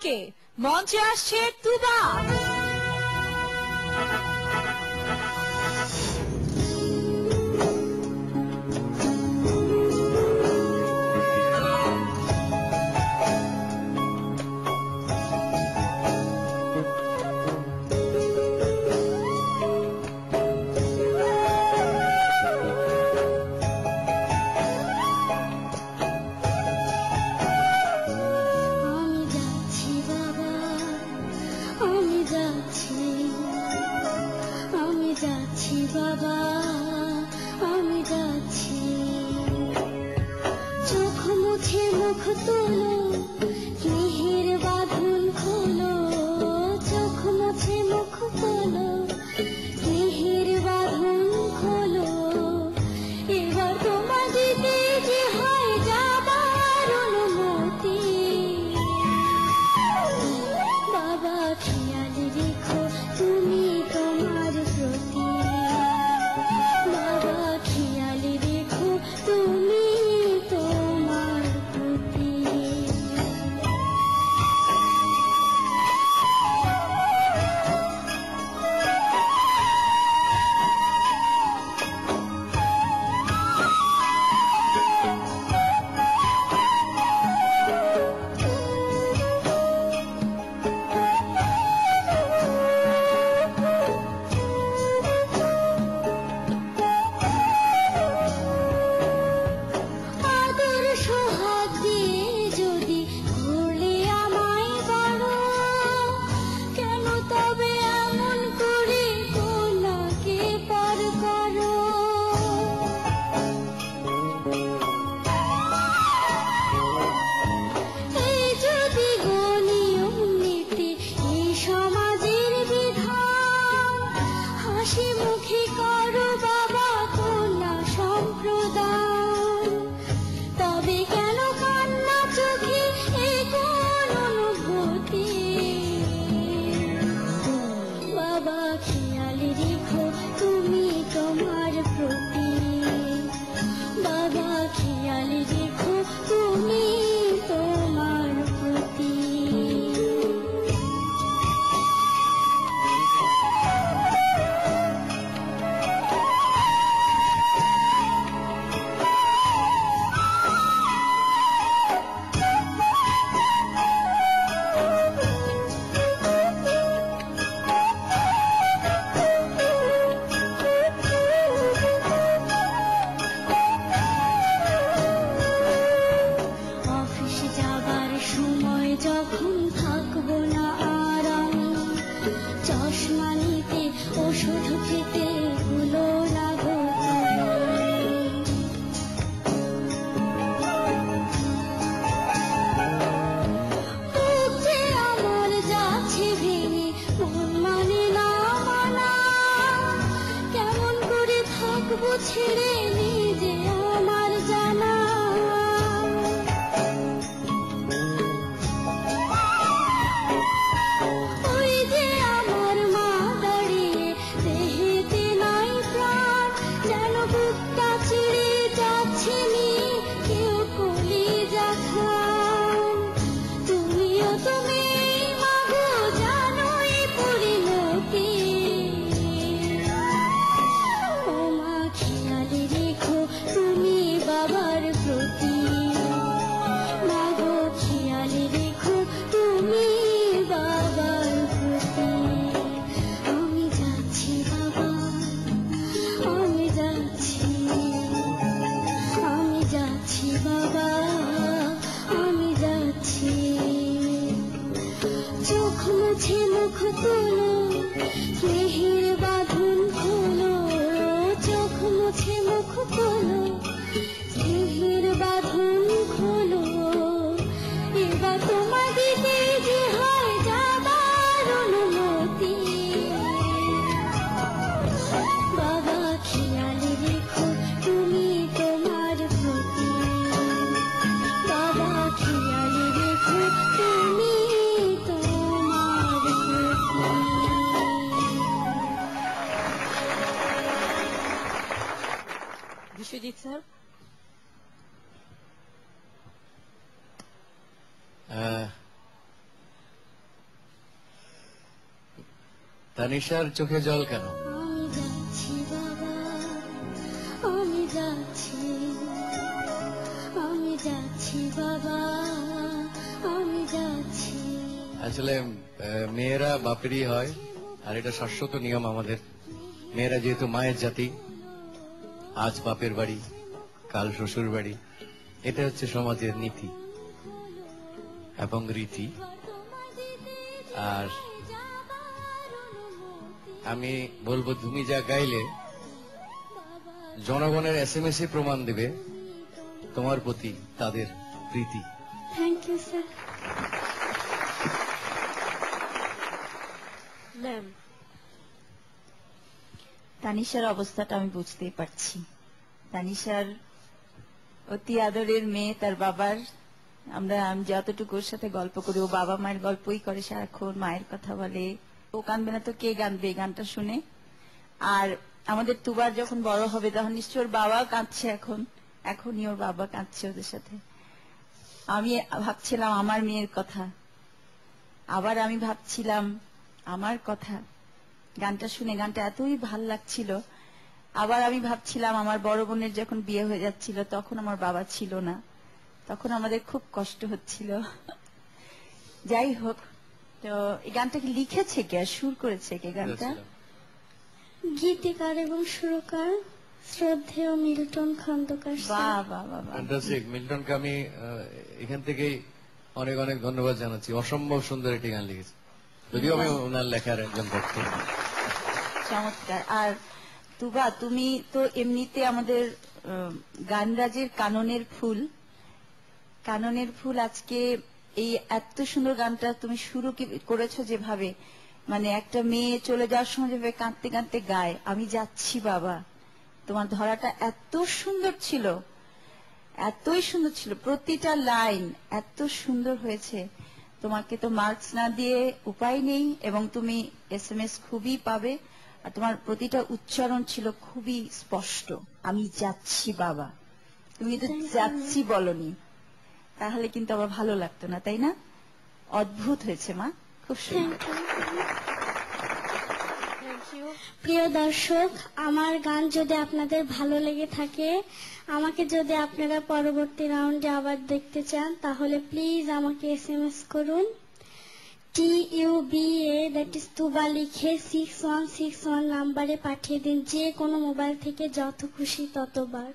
থেকে মঞ্চে আসছে তুবা। বাবা আমি যাচ্ছি, চোখ মুছে মুখ তোলো, স্নেহের বাঁধন খোলো, চোখ মুছে মুখ তোলো, স্নেহের বাঁধন খোলো, এবার তোমার দিতে যে হয় যাবার অনুমতি। বাবা খেয়াল রেখো তুমি তোমার প্রতি, তুমি তোমার প্রতি। ছেড়ে নিজে আমার জানা, ওই যে আমার মা দাঁড়িয়ে দেহেতে নাই প্রাণ, যেন বুকটা ছিঁড়ে যাচ্ছে নি কেউ কলিজা খান। তুমিও তুমি মাগো জানো এই পরিণতি, তুমি বাবার প্রতি, মাগো খেয়াল রেখো তুমি বাবার প্রতি। আমি যাচ্ছি বাবা আমি যাচ্ছি, আমি যাচ্ছি বাবা আমি যাচ্ছি, চোখ মুছে মুখ তোলো, স্নেহের বাঁধন খোলো, চোখ মুছে মুখ তোলো, স্নেহের বাঁধন খোলো, এবার তোমার দিতে যে হয় যাবার অনুমতি। বাবা খেয়াল রেখো তুমি তোমার প্রতি, বাবা খেয়াল রেখো তুমি তোমার প্রতি। বিশ্বজিৎ স্যার। তানিশার চোখে জল কেন? আমি যাচ্ছি বাবা, আমি যাচ্ছি, আমি যাচ্ছি বাবা, আমি যাচ্ছি। আসলে মেয়েরা বাপেরই হয়, আর এটা শাশ্বত নিয়ম আমাদের। মেয়েরা যেহেতু মায়ের জাতি, আজ বাপের বাড়ি, কাল শ্বশুর বাড়ি, এটা হচ্ছে সমাজের নীতি এবং রীতি। আর আমি বলবো, তুমি যা গাইলে জনগণের SMS প্রমাণ দেবে তোমার প্রতি তাদের প্রীতি। Thank you sir. ম্যাম, তানিশার অবস্থাটা আমি বুঝতেই পারছি। তানিশার অতি আদরের মেয়ে, তার বাবার, আমি যতটুকু ওর সাথে গল্প করি, ও বাবা মায়ের গল্পই করে সারাক্ষণ, মায়ের কথা বলে। ও কাঁদবে না তো কে কাঁদবে এই গানটা শুনে? আর আমাদের তুবার যখন বড় হবে তখন নিশ্চয় ওর বাবা কাঁদছে, এখনই ওর বাবা কাঁদছে ওদের সাথে। আমি ভাবছিলাম আমার মেয়ের কথা, আবার আমি ভাবছিলাম আমার কথা। গানটা শুনে গানটা এতই ভাল লাগছিল। আবার আমি ভাবছিলাম আমার বড় বোনের যখন বিয়ে হয়ে যাচ্ছিল তখন আমার বাবা ছিল না, তখন আমাদের খুব কষ্ট হচ্ছিল। যাই হোক, তো এই গানটা কি লিখেছে কে, আর সুর করেছে কে গানটা? গীতিকার এবং সুরকার শ্রদ্ধেয় মিল্টন খন্দকার স্যার। বাহ বাহ বাহ বাহ। ফ্যান্টাস্টিক। মিল্টনকে আমি এখান থেকেই অনেক অনেক ধন্যবাদ জানাচ্ছি। অসম্ভব সুন্দর একটি গান লিখেছে, যদিও আমি ওনার লেখার একজন ভক্ত। চমৎকার। আর তুবা, তুমি তো এমনিতে আমাদের গানরাজের কাননের ফুল। কাননের ফুল আজকে এই এত সুন্দর গানটা তুমি শুরু করেছো যেভাবে, মানে একটা মেয়ে চলে যাওয়ার সময় যেভাবে কাঁদতে কাঁদতে গায়, আমি যাচ্ছি বাবা। তোমার ধরাটা এত সুন্দর ছিল, এতই সুন্দর ছিল, প্রতিটা লাইন এত সুন্দর হয়েছে। তোমাকে তো মার্কস না দিয়ে উপায় নেই, এবং তুমি SMS খুবই পাবে। আর তোমার প্রতিটা উচ্চারণ ছিল খুবই স্পষ্ট, আমি যাচ্ছি বাবা। তুমি তো যাচ্ছি বলনি, তাহলে কিন্তু আবার ভালো লাগতো না, তাই না? অদ্ভুত হয়েছে মা, খুব সুন্দর। প্রিয় দর্শক, আমার গান যদি আপনাদের ভালো লেগে থাকে, আমাকে যদি আপনারা পরবর্তী রাউন্ডে আবার দেখতে চান, তাহলে প্লিজ আমাকে SMS করুন। TUBA, দ্যাট ইজ তুবা, লিখে 6161 নাম্বারে পাঠিয়ে দিন, যে কোনো মোবাইল থেকে যত খুশি ততবার।